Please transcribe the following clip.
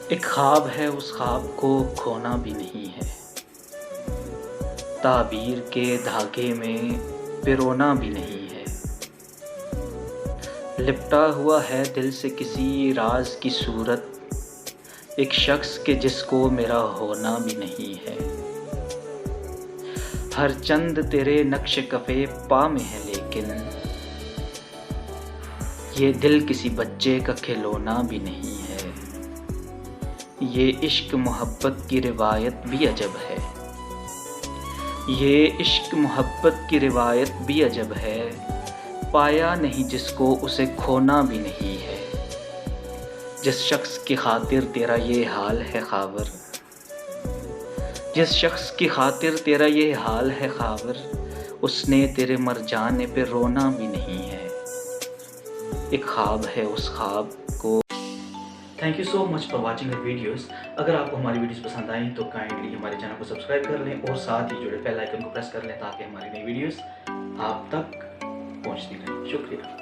ایک خواب ہے، اس خواب کو کھونا بھی نہیں ہے، تعبیر کے دھاگے میں پرونا بھی نہیں ہے، لپٹا ہوا ہے دل سے کسی راز کی صورت، ایک شخص کے جس کو میرا ہونا بھی نہیں ہے، ہر چند تیرے نقش کفے پا میں ہے، لیکن یہ دل کسی بچے کا کھلونا بھی نہیں ہے۔ یہ عشق محبت کی روایت بھی عجب ہے، یہ عشق محبت کی روایت بھی عجب ہے، پایا نہیں جس کو اسے کھونا بھی نہیں ہے۔ جس شخص کی خاطر تیرا یہ حال ہے خاور، جس شخص کی خاطر تیرا یہ حال ہے خاور، اس نے تیرے مر جانے پہ رونا بھی نہیں ہے۔ ایک خواب ہے، اس خواب کو thank you so much for watching our videos. اگر آپ کو ہماری ویڈیوز پسند آئیں تو کائنڈلی ہمارے چینل کو سبسکرائب کر لیں اور ساتھ ہی جڑے بیل آئیکن کو پریس کر لیں تاکہ ہماری نئی ویڈیوز آپ تک پہنچتی رہیں۔ شکریہ۔